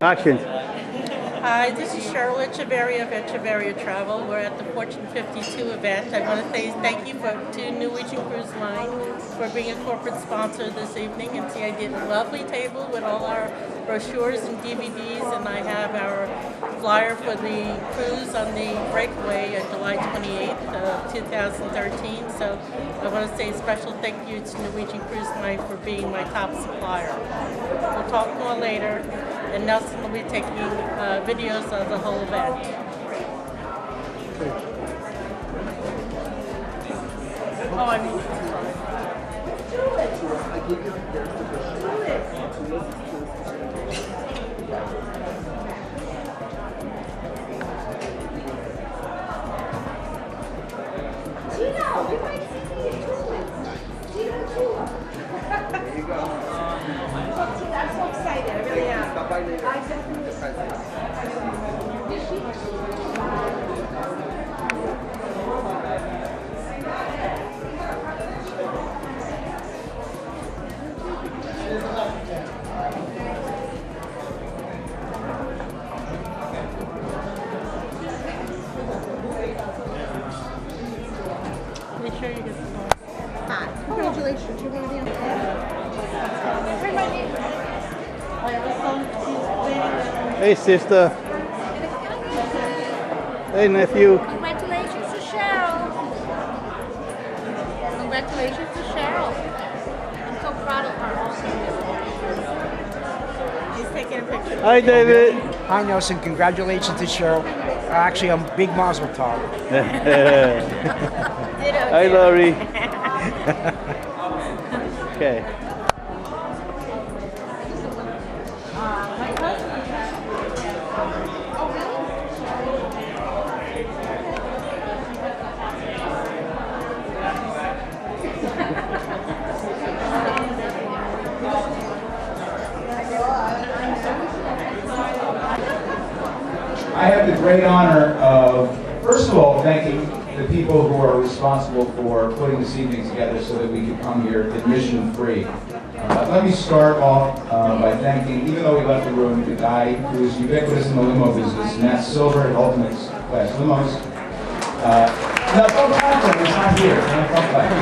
Action. Hi, this is Cheryl Echeverria of Echeverria Travel. We're at the Fortune 52 event. I want to say thank you to Norwegian Cruise Line for being a corporate sponsor this evening. And see, I did a lovely table with all our brochures and DVDs, and I have our flyer for the cruise on the breakaway on July 28th of 2013. So I want to say a special thank you to Norwegian Cruise Line for being my top supplier. We'll talk more later, and Nelson will be taking videos of the whole event. Oh, I mean, I'm so excited, I really am. I definitely make sure you get the phone. Hi. Congratulations, you're going to be on the Hey, sister. Hey, nephew. Congratulations to Cheryl. Congratulations to Cheryl. I'm so proud of her. He's taking a picture. Hi, David. Hi, Nelson. Congratulations to Cheryl. Actually, I'm big mazel tov. Hi, Laurie. Okay. I have the great honor of, first of all, thanking the people who are responsible for putting this evening together so that we could come here admission free. Let me start off by thanking, even though we left the room, the guy who is ubiquitous in the limo business, and that's Silver at Ultimate Class Limos. No, don't talk to him, he's not here.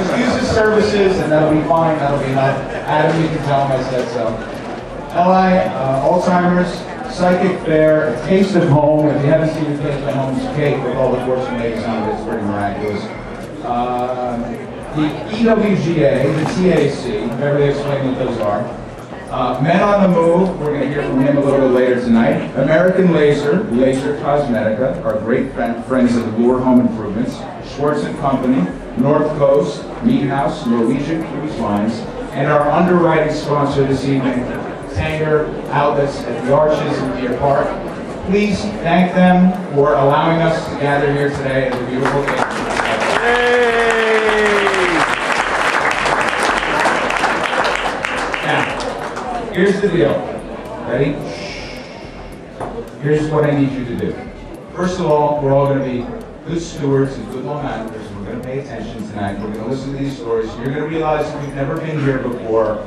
Just use his services and that'll be fine, that'll be enough. Adam, you can tell him I said so. LI, Alzheimer's, Psychic Fair, a taste of home. If you haven't seen a taste of home's cake with all the fortune ladies on it, it's pretty miraculous. The EWGA, the TAC, Beverly explained what those are. Men on the Move, we're going to hear from him a little bit later tonight. American Laser, Laser Cosmetica, our great friends at Lure Home Improvements. Schwartz & Company, North Coast, Meat House, Norwegian Cruise Lines, and our underwriting sponsor this evening, Tanger Outlets at the Arches in Deer Park. Please thank them for allowing us to gather here today at the beautiful day. Now, here's the deal. Ready? Here's what I need you to do. First of all, we're all going to be good stewards and good Long Islanders. We're going to pay attention tonight. We're going to listen to these stories. You're going to realize if you've never been here before,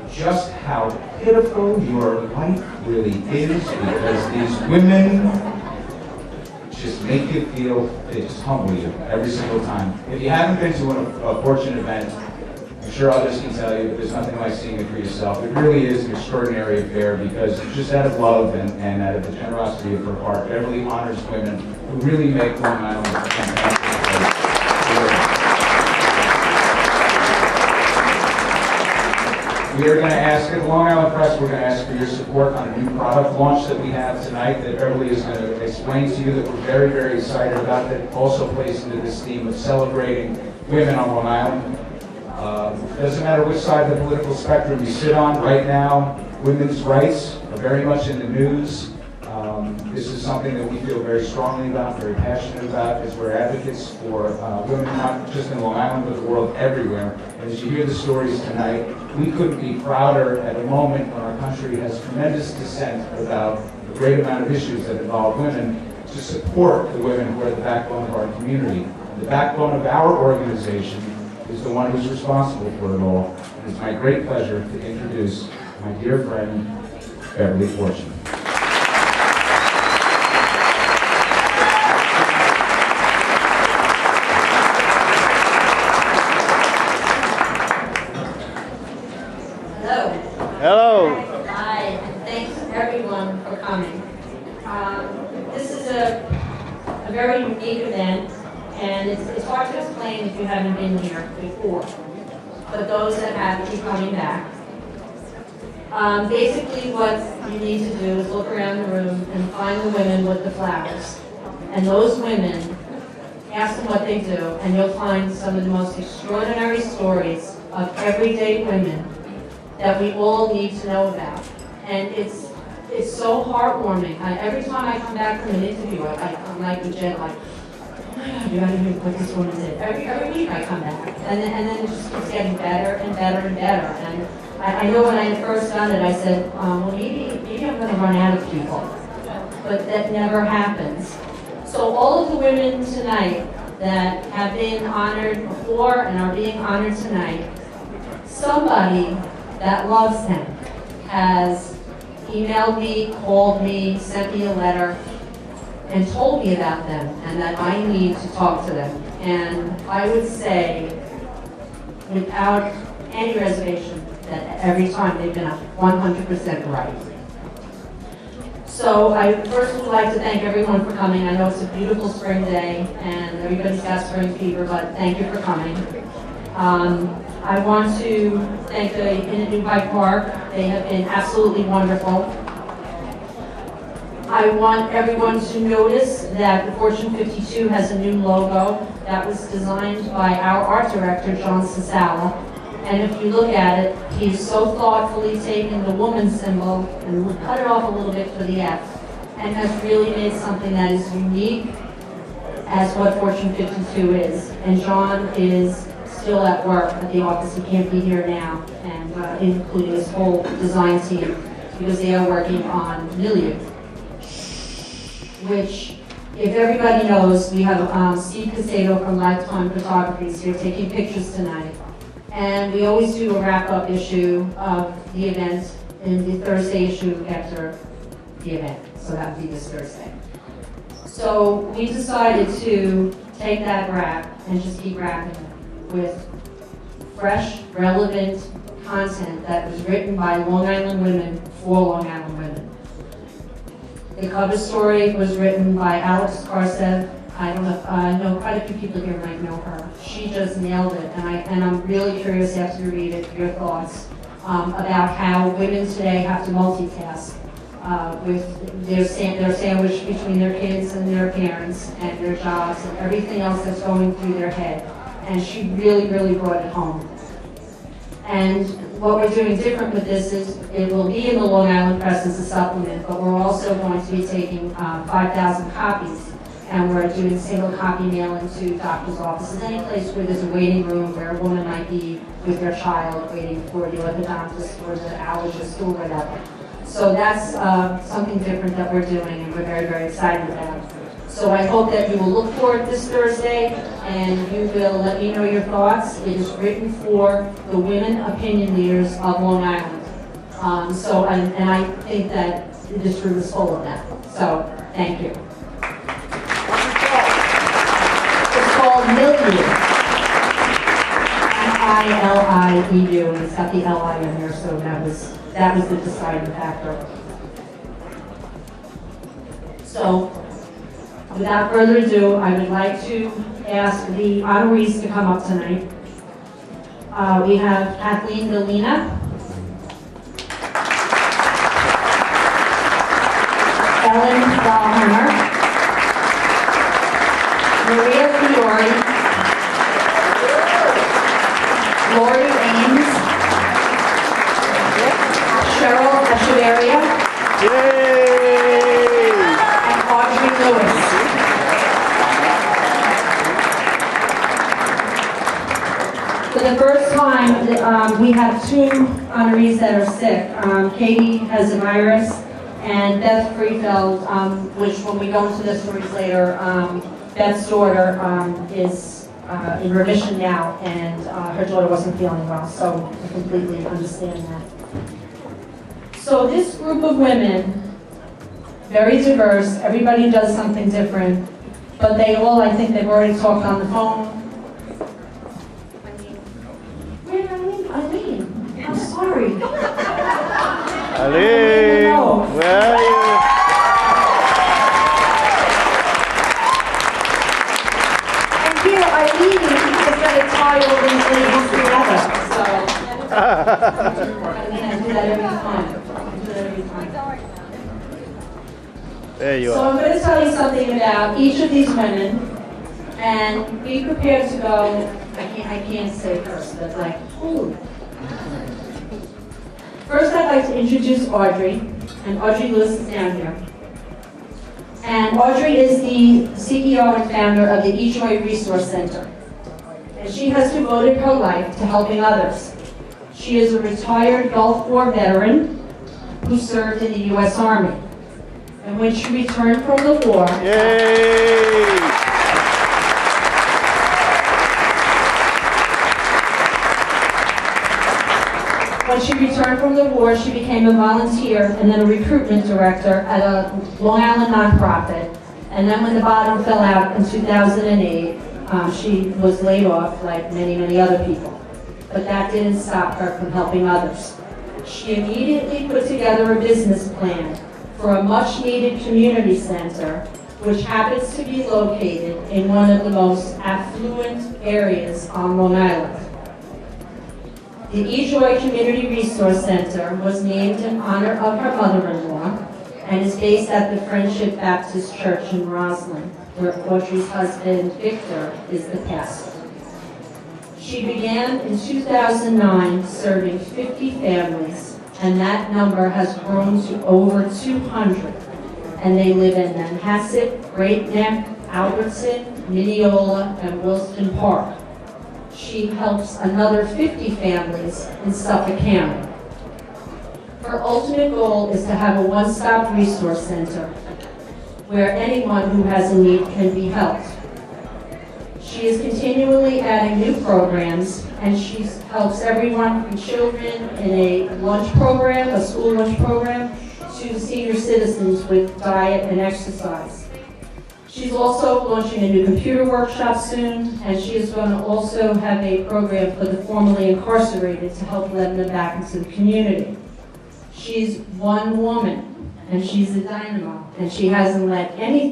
just how pitiful your life really is, because these women just make you feel, they just humble you every single time. If you haven't been to a Fortune event, I'm sure others can tell you, but there's nothing like seeing it for yourself. It really is an extraordinary affair because just out of love and out of the generosity of her heart, Beverly honors women who really make Long Island a fantastic place. We are going to ask, at the Long Island Press, we're going to ask for your support on a new product launch that we have tonight that Beverly is going to explain to you that we're very, very excited about, that also plays into this theme of celebrating women on Long Island. Doesn't matter which side of the political spectrum you sit on right now, women's rights are very much in the news. This is something that we feel very strongly about, very passionate about, as we're advocates for women, not just in Long Island, but the world everywhere. And as you hear the stories tonight, we couldn't be prouder at a moment when our country has tremendous dissent about the great amount of issues that involve women, to support the women who are the backbone of our community. The backbone of our organization is the one who's responsible for it all. And it's my great pleasure to introduce my dear friend, Beverly Fortune. Hello. Hello. Hi, and thanks everyone for coming. This is a very unique event, and it's hard to explain if you haven't been here before. But those that have, keep coming back. Basically, what you need to do is look around the room and find the women with the flowers. And those women, ask them what they do, and you'll find some of the most extraordinary stories of everyday women that we all need to know about. And it's so heartwarming. Every time I come back from an interview, I'm like Jen, like, oh my God, you gotta hear what this woman did. Every week I come back. And then it just keeps getting better and better and better. And I know when I had first done it, I said, well, maybe I'm gonna run out of people. But that never happens. So all of the women tonight that have been honored before and are being honored tonight, somebody that loves them has emailed me, called me, sent me a letter, and told me about them and that I need to talk to them. And I would say, without any reservation, that every time they've been 100% right. So I first would like to thank everyone for coming. I know it's a beautiful spring day and everybody's got spring fever, but thank you for coming. I want to thank the Inn at New Hyde Park. They have been absolutely wonderful. I want everyone to notice that the Fortune 52 has a new logo that was designed by our art director, John Sasala. And if you look at it, he's so thoughtfully taken the woman symbol and cut it off a little bit for the F, and has really made something that is unique as what Fortune 52 is. And John is still at work at the office. He can't be here now, and including his whole design team, because they are working on Milieu, which, if everybody knows, we have Steve Casato from Lifetime Photography is here taking pictures tonight. And we always do a wrap-up issue of the event in the Thursday issue after the event. So that would be this Thursday. So we decided to take that wrap and just keep wrapping it with fresh, relevant content that was written by Long Island women for Long Island women. The cover story was written by Alex Karsev. I don't know, I know quite a few people here might know her. She just nailed it, and I'm really curious after you read it, your thoughts about how women today have to multitask with their sandwich between their kids and their parents and their jobs and everything else that's going through their head. And she really, really brought it home. And what we're doing different with this is it will be in the Long Island Press as a supplement, but we're also going to be taking 5,000 copies. And we're doing single copy mailing to doctor's offices, any place where there's a waiting room where a woman might be with their child waiting for the orthodontist or the allergist or whatever. So that's something different that we're doing, and we're very, very excited about. So I hope that you will look for it this Thursday, and you will let me know your thoughts. It is written for the women opinion leaders of Long Island. And I think that this room is full of that. So thank you. Called Milieu. I-L-I-E-U, and it's got the L-I in there, so that was the deciding factor. So, without further ado, I would like to ask the honorees to come up tonight. We have Kathleen Galina, Ellen Dahlhammer, Maria Fiore, Lori Ames, Cheryl Echeverria, and Audrey Lewis. For the first time, we have two honorees that are sick. Katie has a virus, and Beth Freefeld, which when we go into the stories later, Beth's daughter is in remission now, and her daughter wasn't feeling well, so I completely understand that. So So this group of women, very diverse, everybody does something different, but they all, I think they've already talked on the phone. Where's Eileen? Eileen, I'm sorry. Eileen, No. where are you? And here, Eileen is going to tie all these ladies together, so. Eileen, I do that every time. There you So are. I'm going to tell you something about each of these women, and be prepared to go, I can't say first, but like, ooh. First, I'd like to introduce Audrey, and Audrey Lewis is down here. And Audrey is the CEO and founder of the eJoy Resource Center. And she has devoted her life to helping others. She is a retired Gulf War veteran who served in the U.S. Army. And when she returned from the war, Yay! she became a volunteer and then a recruitment director at a Long Island nonprofit. And then when the bottom fell out in 2008, she was laid off like many, many other people. But that didn't stop her from helping others. She immediately put together a business plan for a much-needed community center, which happens to be located in one of the most affluent areas on Long Island. The eJoy Community Resource Center was named in honor of her mother-in-law and is based at the Friendship Baptist Church in Roslyn, where Audrey's husband, Victor, is the pastor. She began in 2009 serving 50 families, and that number has grown to over 200. And they live in Manhasset, Great Neck, Albertson, Mineola, and Wilston Park. She helps another 50 families in Suffolk County. Her ultimate goal is to have a one-stop resource center where anyone who has a need can be helped. She is continually adding new programs, and she helps everyone from children in a lunch program, a school lunch program, to senior citizens with diet and exercise. She's also launching a new computer workshop soon, and she is going to also have a program for the formerly incarcerated to help let them back into the community. She's one woman, and she's a dynamo, and she hasn't let anything